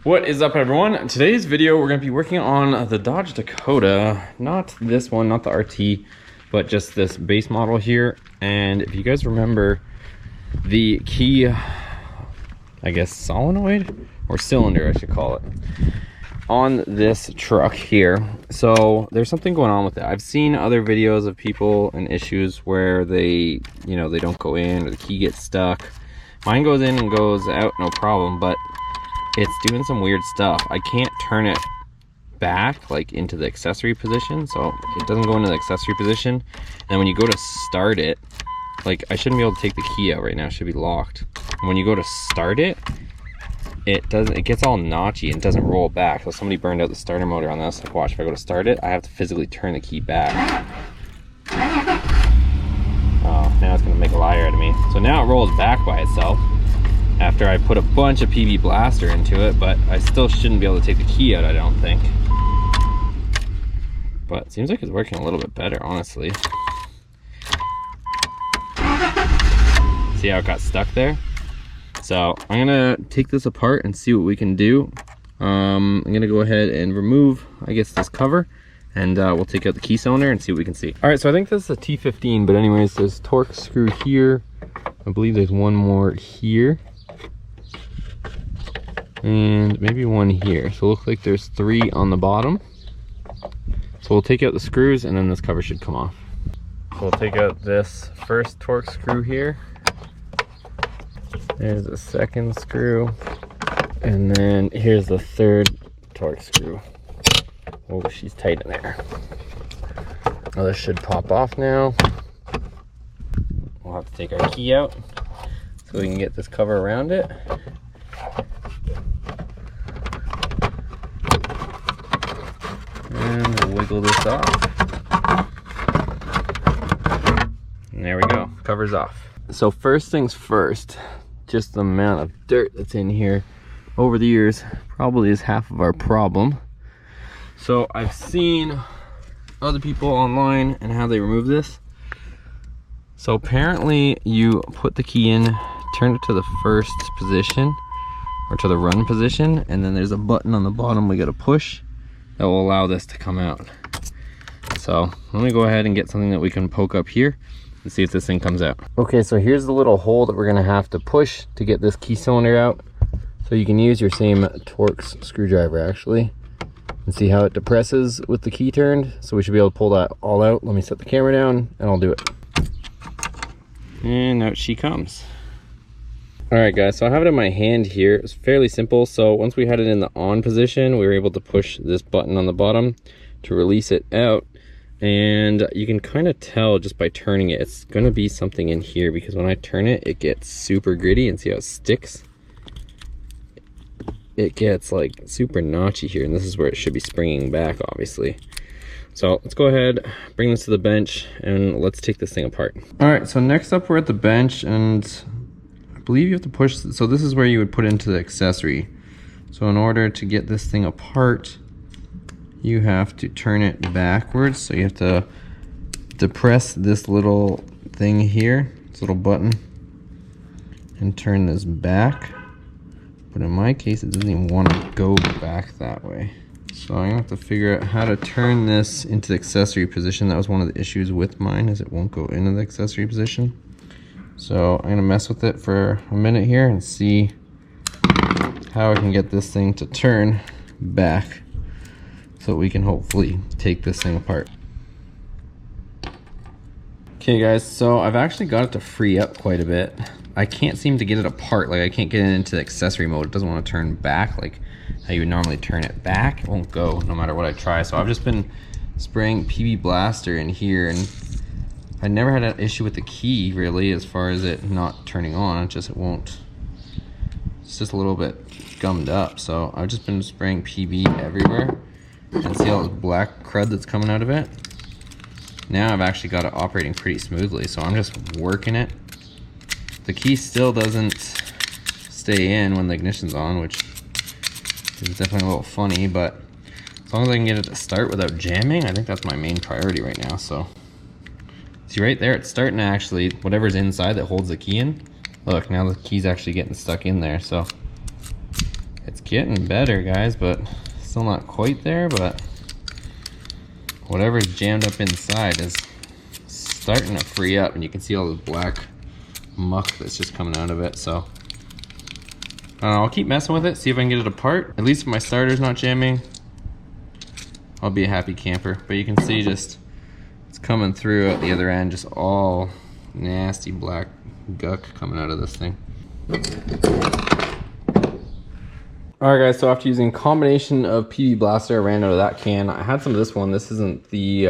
What is up, everyone? Today's video we're going to be working on the Dodge Dakota, not this one, not the RT, but just this base model here. And if you guys remember the key, I guess solenoid or cylinder I should call it, on this truck here, so there's something going on with it. I've seen other videos of people and issues where they don't go in or the key gets stuck. Mine goes in and goes out no problem, but it's doing some weird stuff. I can't turn it back like into the accessory position, so it doesn't go into the accessory position. And when you go to start it, like, I shouldn't be able to take the key out right now, it should be locked. And when you go to start it, it gets all notchy and doesn't roll back. So somebody burned out the starter motor on this. Like, watch, if I go to start it, I have to physically turn the key back. Oh, now it's gonna make a liar out of me. So now it rolls back by itself after I put a bunch of PB Blaster into it, but I still shouldn't be able to take the key out, I don't think. But it seems like it's working a little bit better, honestly. See how it got stuck there? So I'm gonna take this apart and see what we can do. I'm gonna go ahead and remove, I guess, this cover, and we'll take out the key cylinder and see what we can see. All right, so I think this is a T15, but anyways, there's torque screw here. I believe there's one more here, and maybe one here. So it looks like there's 3 on the bottom. So we'll take out the screws and then this cover should come off. So we'll take out this first torque screw here. There's the second screw, and then here's the third torque screw. Oh, she's tight in there. Oh, this should pop off now. We'll have to take our key out so we can get this cover around it. And we'll wiggle this off. And there we go, cover's off. So first things first, just the amount of dirt that's in here over the years probably is half of our problem. So I've seen other people online and how they remove this. So apparently you put the key in, turn it to the first position or to the run position, and then there's a button on the bottom we gotta push that will allow this to come out. So let me go ahead and get something that we can poke up here and see if this thing comes out. Okay, so here's the little hole that we're gonna have to push to get this key cylinder out. So you can use your same Torx screwdriver actually, and see how it depresses with the key turned. So we should be able to pull that all out. Let me set the camera down and I'll do it. And out she comes. All right guys, so I have it in my hand here. It's fairly simple. So once we had it in the on position, we were able to push this button on the bottom to release it out. And you can kind of tell just by turning it, it's gonna be something in here, because when I turn it, it gets super gritty, and see how it sticks? It gets like super notchy here, and this is where it should be springing back, obviously. So let's go ahead, bring this to the bench, and let's take this thing apart. All right, so next up we're at the bench, and I believe you have to push, so this is where you would put into the accessory. So in order to get this thing apart, you have to turn it backwards. So you have to depress this little thing here, this little button, and turn this back. But in my case, it doesn't even want to go back that way. So I'm gonna have to figure out how to turn this into the accessory position. That was one of the issues with mine, is it won't go into the accessory position. So I'm gonna mess with it for a minute here and see how I can get this thing to turn back, so we can hopefully take this thing apart. Okay guys, so I've actually got it to free up quite a bit. I can't seem to get it apart. Like, I can't get it into the accessory mode. It doesn't want to turn back like how you would normally turn it back. It won't go no matter what I try. So I've just been spraying PB Blaster in here, and I never had an issue with the key really as far as it not turning on. It's just it's just a little bit gummed up. So I've just been spraying PB everywhere. And see all this black crud that's coming out of it? Now I've actually got it operating pretty smoothly, so I'm just working it. The key still doesn't stay in when the ignition's on, which is definitely a little funny, but as long as I can get it to start without jamming, I think that's my main priority right now. So see right there, it's starting to actually, whatever's inside that holds the key in, look, now the key's actually getting stuck in there, so it's getting better, guys, but still not quite there. But whatever's jammed up inside is starting to free up, and you can see all the black muck that's just coming out of it. So I'll keep messing with it, see if I can get it apart. At least if my starter's not jamming, I'll be a happy camper. But you can see just it's coming through at the other end, just all nasty black guck coming out of this thing. Alright guys, so after using a combination of PB Blaster, I ran out of that can. I had some of this one. This isn't the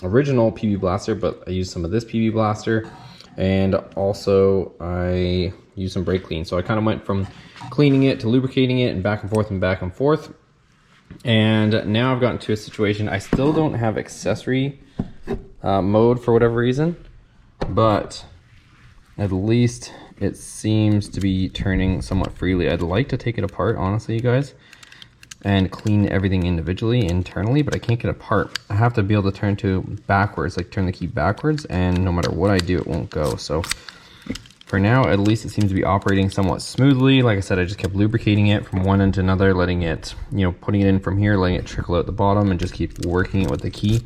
original PB Blaster, but I used some of this PB Blaster. And also I used some brake clean. So I kind of went from cleaning it to lubricating it and back and forth and back and forth. And now I've gotten to a situation, I still don't have accessory mode for whatever reason, but at least it seems to be turning somewhat freely. I'd like to take it apart, honestly, you guys, and clean everything individually internally, but I can't get it apart. I have to be able to turn to backwards, like turn the key backwards, and no matter what I do, it won't go. So for now, at least it seems to be operating somewhat smoothly. Like I said, I just kept lubricating it from one end to another, letting it, you know, putting it in from here, letting it trickle out the bottom, and just keep working it with the key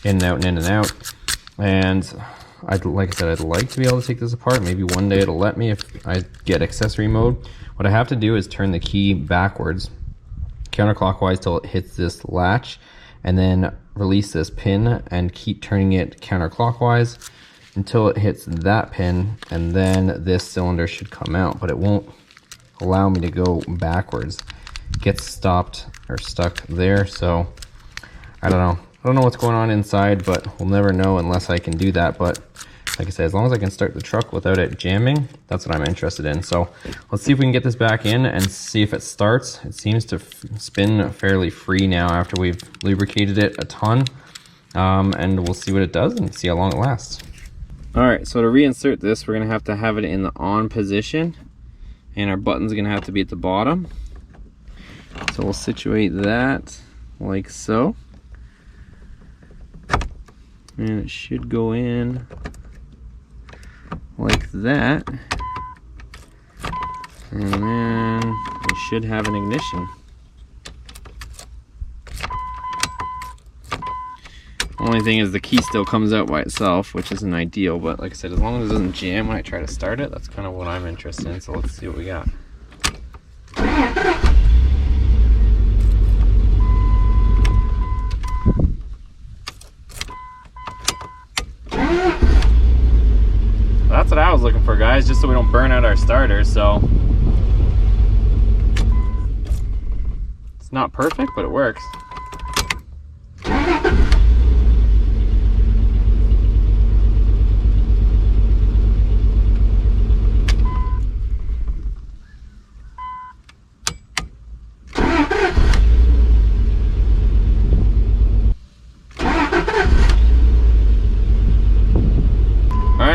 in and out and in and out. And like I said, I'd like to be able to take this apart. Maybe one day it'll let me if I get accessory mode. What I have to do is turn the key backwards, counterclockwise, till it hits this latch, and then release this pin and keep turning it counterclockwise until it hits that pin, and then this cylinder should come out, but it won't allow me to go backwards. It gets stopped or stuck there, so I don't know. I don't know what's going on inside, but we'll never know unless I can do that. But like I said, as long as I can start the truck without it jamming, that's what I'm interested in. So let's see if we can get this back in and see if it starts. It seems to spin fairly free now after we've lubricated it a ton. And we'll see what it does and see how long it lasts. All right, so to reinsert this, we're gonna have to have it in the on position, and our button's gonna have to be at the bottom. So we'll situate that like so. And it should go in like that. And then we should have an ignition. Only thing is the key still comes out by itself, which isn't ideal, but like I said, as long as it doesn't jam when I try to start it, that's kind of what I'm interested in. So let's see what we got. That's what I was looking for, guys, just so we don't burn out our starter. So it's not perfect, but it works.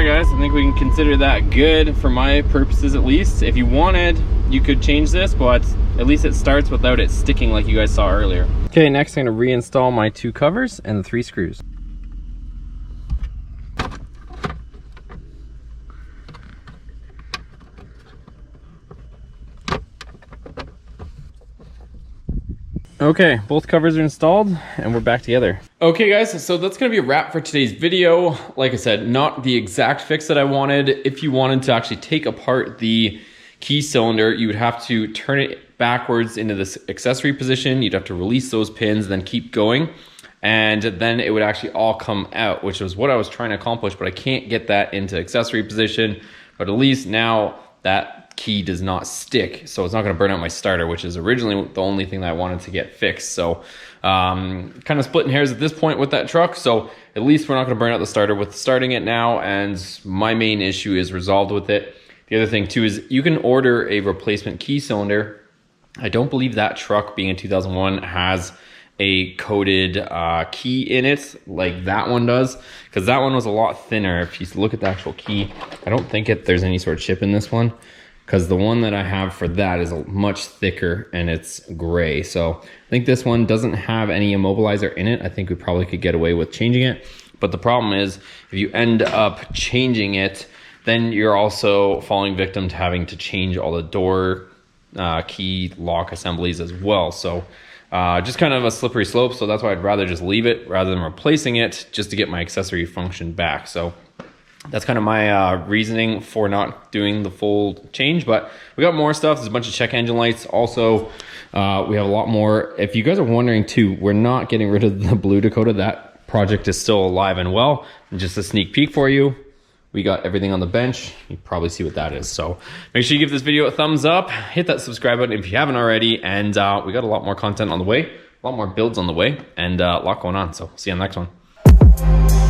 Guys, I think we can consider that good for my purposes at least. If you wanted, you could change this, but at least it starts without it sticking like you guys saw earlier. Okay, next I'm going to reinstall my 2 covers and the 3 screws. Okay, both covers are installed and we're back together. Okay guys, so that's gonna be a wrap for today's video. Like I said, not the exact fix that I wanted. If you wanted to actually take apart the key cylinder, you would have to turn it backwards into this accessory position. You'd have to release those pins, then keep going. And then it would actually all come out, which was what I was trying to accomplish, but I can't get that into accessory position. But at least now that key does not stick, so it's not going to burn out my starter, which is originally the only thing that I wanted to get fixed. So kind of splitting hairs at this point with that truck. So at least we're not going to burn out the starter with starting it now, and my main issue is resolved with it. The other thing too is you can order a replacement key cylinder. I don't believe that truck, being a 2001, has a coated key in it like that one does, because that one was a lot thinner. If you look at the actual key, I don't think there's any sort of chip in this one, because the one that I have for that is much thicker and it's gray. So I think this one doesn't have any immobilizer in it. I think we probably could get away with changing it. But the problem is, if you end up changing it, then you're also falling victim to having to change all the door key lock assemblies as well. So just kind of a slippery slope. So that's why I'd rather just leave it rather than replacing it, just to get my accessory function back. So that's kind of my reasoning for not doing the full change. But we got more stuff. There's a bunch of check engine lights. Also, we have a lot more. If you guys are wondering too, we're not getting rid of the blue Dakota. That project is still alive and well. And just a sneak peek for you, we got everything on the bench. You probably see what that is. So make sure you give this video a thumbs up, hit that subscribe button if you haven't already. And we got a lot more content on the way, a lot more builds on the way, and a lot going on. So see you on the next one.